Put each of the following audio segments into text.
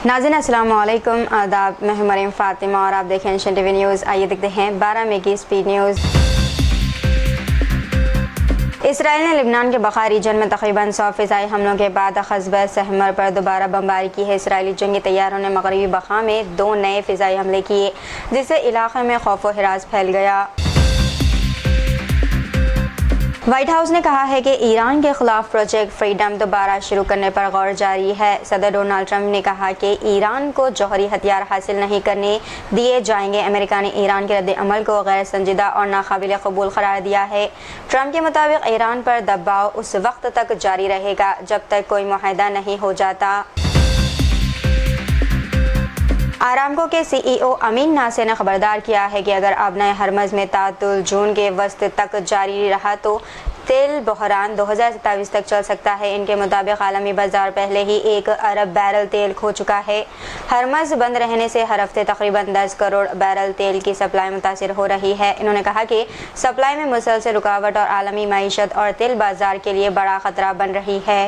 नाज़रीन अस्सलाम वालेकुम, आदाब। मैं हूं मरीम फातिमा और आप देखें एनशन टीवी न्यूज़। आइए देखते हैं 12 मई की स्पीड न्यूज़। इसराइल ने लिबनान के बका रीजन में तकरीबन 100 फ़िज़ाई हमलों के बाद क़स्बा सहमर पर दोबारा बमबारी की है। इसराइली जंगी तैयारों ने मगरबी बका में 2 नए फ़िज़ाई हमले किए, जिससे इलाके में खौफ व हिरास फैल गया। व्हाइट हाउस ने कहा है कि ईरान के खिलाफ प्रोजेक्ट फ्रीडम दोबारा शुरू करने पर गौर जारी है। सदर डोनाल्ड ट्रंप ने कहा कि ईरान को जौहरी हथियार हासिल नहीं करने दिए जाएंगे। अमेरिका ने ईरान के रद्द अमल को गैर संजीदा और नाकाबिल कबूल करार दिया है। ट्रंप के मुताबिक ईरान पर दबाव उस वक्त तक जारी रहेगा जब तक कोई मुआहदा नहीं हो जाता। आरामको के सीईओ अमीन नासिर ने खबरदार किया है कि अगर आबनाए हरमज में तातुल जून के वस्त तक जारी रहा तो तेल बहरान 2027 तक चल सकता है। इनके मुताबिक आलमी बाजार पहले ही 1 अरब बैरल तेल खो चुका है। हरमज बंद रहने से हर हफ्ते तकरीबन 10 करोड़ बैरल तेल की सप्लाई मुतासिर हो रही है। इन्होंने कहा कि सप्लाई में मुसलसल रुकावट और आलमी मईशत और तेल बाजार के लिए बड़ा खतरा बन रही है।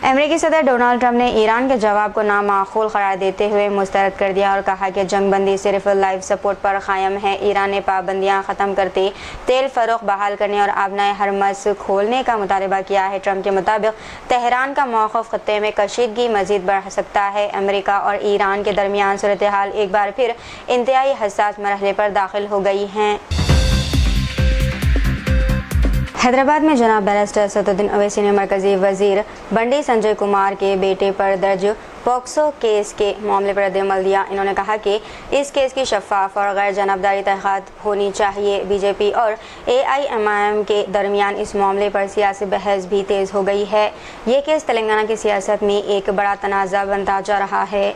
अमेरिकी सदर डोनाल्ड ट्रंप ने ईरान के जवाब को नामाकूल करार देते हुए मुस्तरद कर दिया और कहा कि जंगबंदी सिर्फ लाइव सपोर्ट पर कायम है। ईरान ने पाबंदियां ख़त्म करते तेल फ़रोख्त बहाल करने और आबनाए हरमज खोलने का मुतालबा किया है। ट्रंप के मुताबिक तेहरान का मौक़िफ़ ख़त्ते में कशीदगी मज़ीद बढ़ सकता है। अमेरिका और ईरान के दरमियान सूरत हाल एक बार फिर इंतहाई हसास मरहले पर दाखिल हो गई हैं। हैदराबाद में जनाब बैरिस्टर असदुद्दीन ओवैसी ने मरकजी वजीर बंडी संजय कुमार के बेटे पर दर्ज पॉक्सो केस के मामले पर रद्द-ए-अमल दिया। इन्होंने कहा कि इस केस की शफाफ और गैर जानबदारी तहक़ीक़ात होनी चाहिए। बीजेपी और AIMIM के दरमियान इस मामले पर सियासी बहस भी तेज़ हो गई है। ये केस तेलंगाना की सियासत में एक बड़ा तनाज़ा बनता जा रहा है।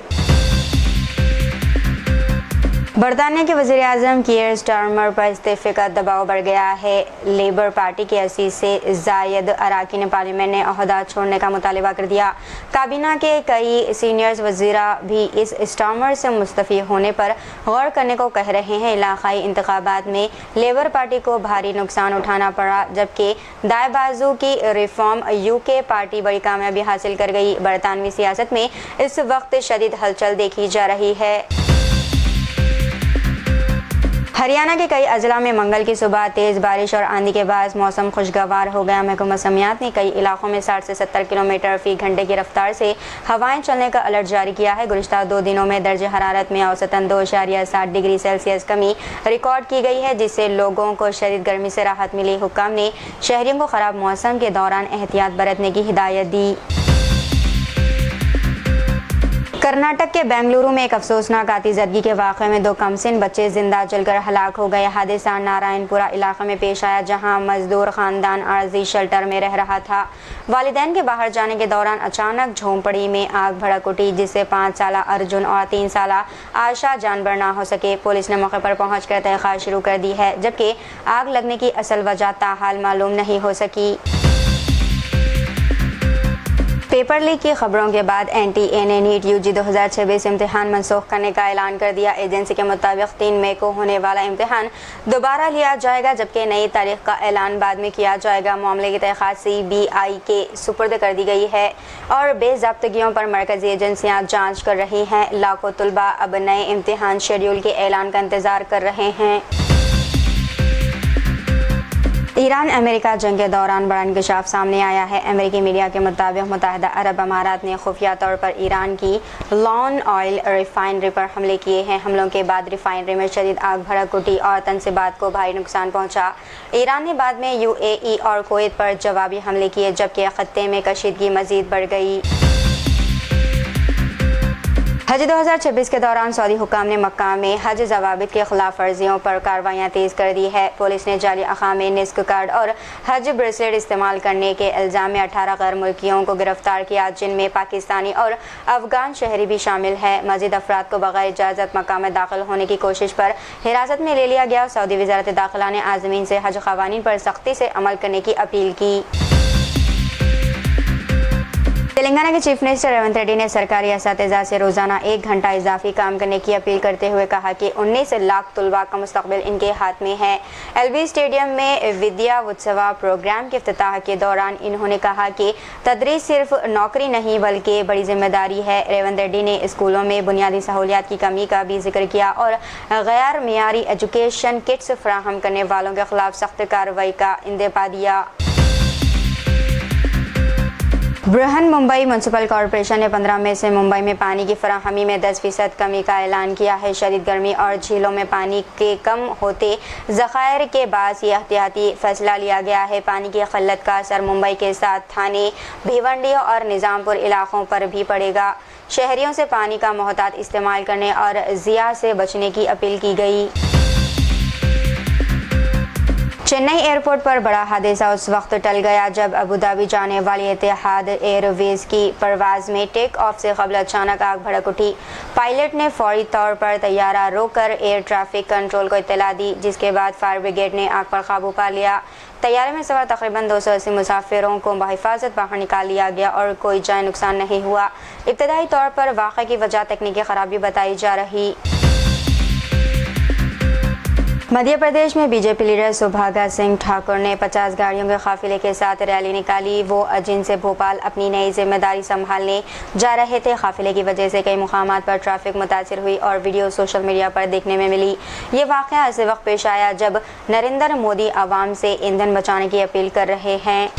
बरतानिया के वज़ीर आज़म कीयर स्टारमर पर इस्तीफ़े का दबाव बढ़ गया है। लेबर पार्टी के 80 से ज़ायद अरकान पार्लियामेंट ने ओहदा छोड़ने का मुतालबा कर दिया। काबीना के कई सीनियर्स वज़ीरा भी इस स्टारमर से मुस्तफ़ी होने पर गौर करने को कह रहे हैं। इलाक़ाई इंतख़ाबात में लेबर पार्टी को भारी नुकसान उठाना पड़ा, जबकि दाएं बाजू की रिफॉर्म UK पार्टी बड़ी कामयाबी हासिल कर गई। बरतानवी सियासत में इस वक्त शदीद हलचल देखी जा रही है। हरियाणा के कई अजला में मंगल की सुबह तेज़ बारिश और आंधी के बाद मौसम खुशगवार हो गया। महकमा मौसमियात ने कई इलाकों में 60 से 70 किलोमीटर फ़ी घंटे की रफ्तार से हवाएं चलने का अलर्ट जारी किया है। गुज़िश्ता 2 दिनों में दर्ज हरारत में औसतन 2.7 डिग्री सेल्सियस कमी रिकॉर्ड की गई है, जिससे लोगों को शदीद गर्मी से राहत मिली। हुक्काम ने शहरियों को ख़राब मौसम के दौरान एहतियात बरतने की हिदायत दी। कर्नाटक के बेंगलुरु में एक अफसोसनाक आतिशबाजी के वाक़े में 2 कमसिन बच्चे जिंदा जलकर हलाक हो गए। हादसा नारायणपुरा इलाके में पेश आया, जहां मजदूर खानदान आरजी शेल्टर में रह रहा था। वालिदैन के बाहर जाने के दौरान अचानक झोंपड़ी में आग भड़क उठी, जिससे 5 साला अर्जुन और 3 साला आशा जानबर ना हो सके। पुलिस ने मौके पर पहुंचकर तहक़ीक़ात शुरू कर दी है, जबकि आग लगने की असल वजह ताहाल मालूम नहीं हो सकी। पेपर लीक की खबरों के बाद NTA ने नीट UG 2026 इम्तिहान मनसूख करने का ऐलान कर दिया। एजेंसी के मुताबिक 3 मई को होने वाला इम्तिहान दोबारा लिया जाएगा, जबकि नई तारीख का ऐलान बाद में किया जाएगा। मामले की तहक़ीक़ात CBI के सुपुर्द कर दी गई है और बेज़ाब्तगियों पर मरकज़ी एजेंसियाँ जाँच कर रही हैं। लाखों तलबा अब नए इम्तिहान शेड्यूल के ऐलान का इंतज़ार कर रहे हैं। ईरान अमेरिका जंग के दौरान बड़ा इंकशाफ सामने आया है। अमेरिकी मीडिया के मुताबिक मुत्तहिदा अरब अमारात ने खुफिया तौर पर ईरान की लॉन ऑयल रिफाइनरी पर हमले किए हैं। हमलों के बाद रिफाइनरी में शदीद आग भड़क उठी और तनसीबात को भारी नुकसान पहुंचा। ईरान ने बाद में UAE और कुवैत पर जवाबी हमले किए, जबकि खत्ते में कशीदगी मज़ीद बढ़ गई। हज 2026 के दौरान सऊदी हुक्काम ने मक्का में हज ज़वाबित के खिलाफ वर्जियों पर कार्रवाइयाँ तेज़ कर दी है। पुलिस ने जाली अकामे निस्क कार्ड और हज ब्रेसलेट इस्तेमाल करने के इल्ज़ाम में 18 गैर मुल्कियों को गिरफ्तार किया, जिनमें पाकिस्तानी और अफगान शहरी भी शामिल है। मज़ीद अफराद को बग़ैर इजाज़त मक्का में दाखिल होने की कोशिश पर हिरासत में ले लिया गया। सऊदी वज़ारत दाखिला ने आज़मीन से हज क़वानीन पर सख्ती से अमल करने की अपील की। तेलंगाना के चीफ मिनिस्टर रेवंत रेड्डी ने सरकारी असातिज़ा से रोजाना 1 घंटा इजाफी काम करने की अपील करते हुए कहा कि 19 लाख तुलबा का मुस्तकबिल इनके हाथ में है। एलबी स्टेडियम में विद्या उत्सवा प्रोग्राम के इफ्तिताह के दौरान इन्होंने कहा कि तदरीस सिर्फ नौकरी नहीं बल्कि बड़ी जिम्मेदारी है। रेवंत रेड्डी ने स्कूलों में बुनियादी सहूलियात की कमी का भी जिक्र किया और गैर मियारी एजुकेशन किट्स फराहम करने वालों के खिलाफ सख्त कार्रवाई का इंदेपा दिया। बृहन मुंबई म्यूनसिपल कॉरपोरेशन ने 15 मई से मुंबई में पानी की फराहमी में 10% कमी का ऐलान किया है। शदीद गर्मी और झीलों में पानी के कम होते ज़खायर के बाद ये एहतियाती फैसला लिया गया है। पानी की क़िल्लत का असर मुंबई के साथ थाने, भिवंडी और निज़ामपुर इलाकों पर भी पड़ेगा। शहरियों से पानी का मोहतात इस्तेमाल करने और ज़िया से बचने की अपील की गई। चेन्नई एयरपोर्ट पर बड़ा हादसा उस वक्त टल गया जब अबूधाबी जाने वाली इतिहाद एयरवेज की परवाज़ में टेक ऑफ से कबल अचानक आग भड़क उठी। पायलट ने फौरी तौर पर तैयारा रोककर एयर ट्रैफिक कंट्रोल को इत्तला दी, जिसके बाद फायर ब्रिगेड ने आग पर काबू पा लिया। तैयारे में सवार तकरीबन 280 मुसाफिरों को बहिफाजत बाहर निकाल लिया गया और कोई जान नुकसान नहीं हुआ। इब्तदाई तौर पर वाक़े की वजह तकनीकी खराबी बताई जा रही। मध्य प्रदेश में बीजेपी लीडर सुभागा सिंह ठाकुर ने 50 गाड़ियों के काफिले के साथ रैली निकाली। वो जिनसे भोपाल अपनी नई जिम्मेदारी संभालने जा रहे थे। काफिले की वजह से कई मुकामात पर ट्रैफिक मुतासिर हुई और वीडियो सोशल मीडिया पर देखने में मिली। ये वाक़या ऐसे वक्त पेश आया जब नरेंद्र मोदी आवाम से ईंधन बचाने की अपील कर रहे हैं।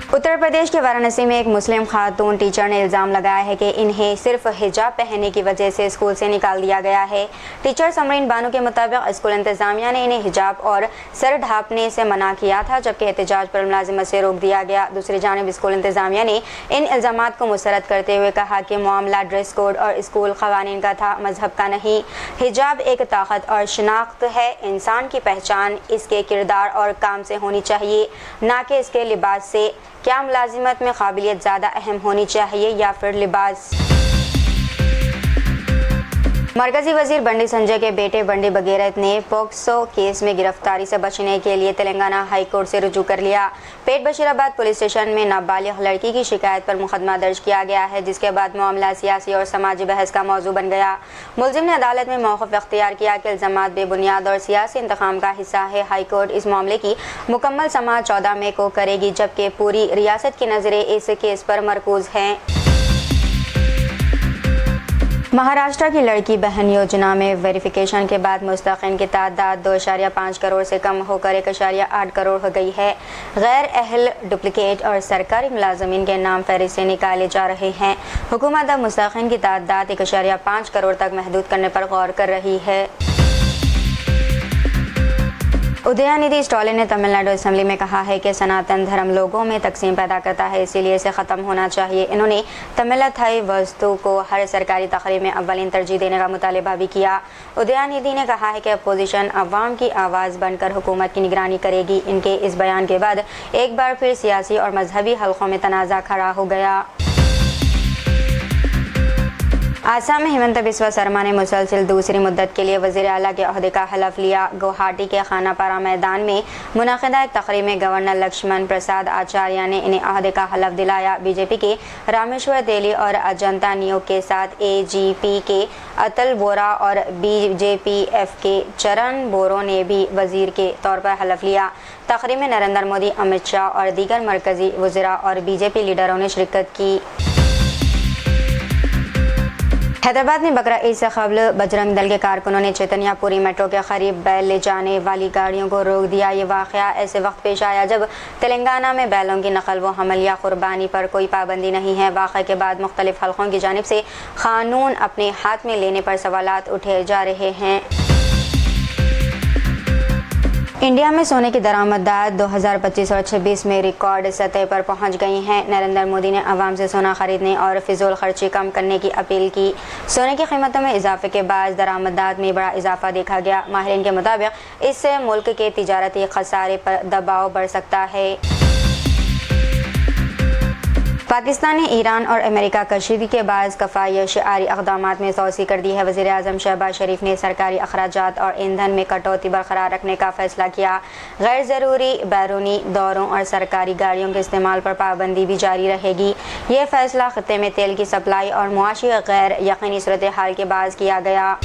उत्तर प्रदेश के वाराणसी में एक मुस्लिम खातून टीचर ने इल्ज़ाम लगाया है कि इन्हें सिर्फ हिजाब पहनने की वजह से स्कूल से निकाल दिया गया है। टीचर समरीन बानो के मुताबिक स्कूल इंतजामिया ने इन्हें हिजाब और सर ढांपने से मना किया था, जबकि एहतजाज पर मुलाजिमत से रोक दिया गया। दूसरी जानिब स्कूल इंतजामिया ने इन इल्ज़ामात को मुस्तरद करते हुए कहा कि मामला ड्रेस कोड और स्कूल क़वानीन का था, मजहब का नहीं। हिजाब एक ताकत और शनाख्त है। इंसान की पहचान इसके किरदार और काम से होनी चाहिए, ना कि इसके लिबास से। क्या मुलाजिमत में काबिलियत ज़्यादा अहम होनी चाहिए या फिर लिबास? मरकजी वजीर बंडी संजय के बेटे बंडी बगैरत ने पोक्सो केस में गिरफ्तारी से बचने के लिए तेलंगाना हाई कोर्ट से रुजू कर लिया। पेट बशीराबाद पुलिस स्टेशन में नाबालिग लड़की की शिकायत पर मुकदमा दर्ज किया गया है, जिसके बाद मामला सियासी और समाजी बहस का मौजू बन गया। मुलजिम ने अदालत में मौक़िफ़ इख्तियार किया कि इल्ज़ामात बेबुनियाद और सियासी इंतकाम का हिस्सा है। हाई कोर्ट इस मामले की मुकम्मल समाअत 14 मई को करेगी, जबकि पूरी रियासत की नज़रें इस केस पर मरकूज़ हैं। महाराष्ट्र की लड़की बहन योजना में वेरिफिकेशन के बाद मुस्तक़िन की तादाद 2.5 करोड़ से कम होकर 1.8 करोड़ हो गई है। गैर अहल, डुप्लिकेट और सरकारी मुलाजमीन के नाम फहरिस्त से निकाले जा रहे हैं। हुकूमत अब मुस्तक़िन की तादाद 1.5 करोड़ तक महदूद करने पर गौर कर रही है। उदयनिधि स्टालिन ने तमिलनाडु असेंबली में कहा है कि सनातन धर्म लोगों में तकसीम पैदा करता है, इसीलिए इसे ख़त्म होना चाहिए। इन्होंने तमिलथाई वस्तु को हर सरकारी तकरीब में अव्वलीन तरजीह देने का मुतालबा भी किया। उदयनिधि ने कहा है कि अपोजिशन अवाम की आवाज़ बनकर हुकूमत की निगरानी करेगी। इनके इस बयान के बाद एक बार फिर सियासी और मजहबी हलकों में तनाज़ा खड़ा हो गया। आसाम में हिमंत बिस्वा शर्मा ने मुसलसल दूसरी मुद्दत के लिए वज़ीर आला के ओहदे का हलफ लिया। गुवाहाटी के खानापारा मैदान में मुनक़िदा एक तक़रीब में गवर्नर लक्ष्मण प्रसाद आचार्य ने इन्हें ओहदे का हलफ दिलाया। बीजेपी के रामेश्वर तेली और अजंता नियोग के साथ एजीपी के अतुल बोरा और बीजेपीएफ के चरण बोरो ने भी वज़ीर के तौर पर हलफ लिया। तक़रीब में नरेंद्र मोदी, अमित शाह और दीगर मरकज़ी वज़ीरा और बीजेपी लीडरों ने शिरकत की। हैदराबाद में बकरा ईद से कबल बजरंग दल के कारकुनों ने चैतन्यपुरी मेट्रो के करीब बैल ले जाने वाली गाड़ियों को रोक दिया। ये वाक़या ऐसे वक्त पेश आया जब तेलंगाना में बैलों की नकल व हमल या कुर्बानी पर कोई पाबंदी नहीं है। वाक़े के बाद मुख्तलिफ हलकों की जानिब से कानून अपने हाथ में लेने पर सवालात उठे जा रहे हैं। इंडिया में सोने की दरामदात 2025 और 26 में रिकॉर्ड सतह पर पहुंच गई हैं। नरेंद्र मोदी ने आवाम से सोना खरीदने और फिजूल खर्ची कम करने की अपील की। सोने की कीमतों में इजाफे के बाद दरामदात में बड़ा इजाफा देखा गया। माहिरीन के मुताबिक इससे मुल्क के तिजारती खसारे पर दबाव बढ़ सकता है। पाकिस्तान ने ईरान और अमेरिका कशीदगी के बायस कफ़ाई शिआरी इक़दामात में तोसी कर दी है। वज़ीर आज़म शहबाज शरीफ ने सरकारी अखराजात और ईंधन में कटौती बरकरार रखने का फैसला किया। गैर ज़रूरी बैरूनी दौरों और सरकारी गाड़ियों के इस्तेमाल पर पाबंदी भी जारी रहेगी। ये फैसला खत्ते में तेल की सप्लाई और मुआशी गैर यकीनी सूरत हाल के बायस किया गया।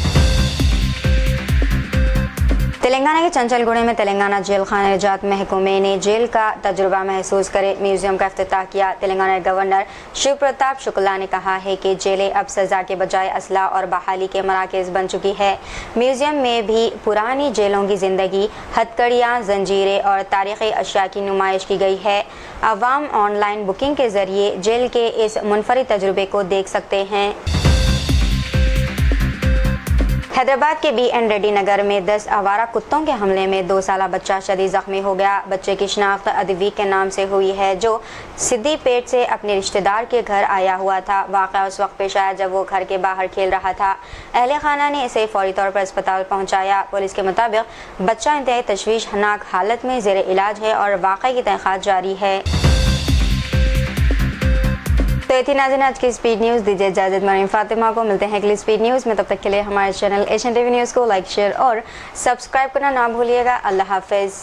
तेलंगाना के चंचलगुड़े में तेलंगाना जेल खाना निजात महकमे ने जेल का तजुर्बा महसूस करे म्यूजियम का इफ्तिताह किया। तेलंगाना गवर्नर शिव प्रताप शुक्ला ने कहा है कि जेलें अब सज़ा के बजाय असलाह और बहाली के मराकज़ बन चुकी है। म्यूजियम में भी पुरानी जेलों की ज़िंदगी, हथकड़ियाँ, जंजीरें और तारीख़ी अशिया की नुमाइश की गई है। अवाम ऑनलाइन बुकिंग के ज़रिए जेल के इस मुनफरिद तजुर्बे को देख सकते हैं। हैदराबाद के BN रेड्डी नगर में 10 आवारा कुत्तों के हमले में 2 साला बच्चा शदीद जख्मी हो गया। बच्चे की शिनाख्त अदवी के नाम से हुई है, जो सिद्दीपेट से अपने रिश्तेदार के घर आया हुआ था। वाक़या उस वक्त पेश आया जब वो घर के बाहर खेल रहा था। अहले खाना ने इसे फौरी तौर पर अस्पताल पहुंचाया। पुलिस के मुताबिक बच्चा इंतहाई तशवीशनाक हालत में ज़ेर इलाज है और वाक़ये की तहक़ीक़ात जारी है। तो ये थी नाज़रीन आज की स्पीड न्यूज़। दीजिए इजाज़त, मरीम फातिमा को। मिलते हैं अगली स्पीड न्यूज़ में, तब तक के लिए हमारे चैनल एशियन टीवी न्यूज़ को लाइक, शेयर और सब्सक्राइब करना ना भूलिएगा। अल्लाह हाफ़िज़।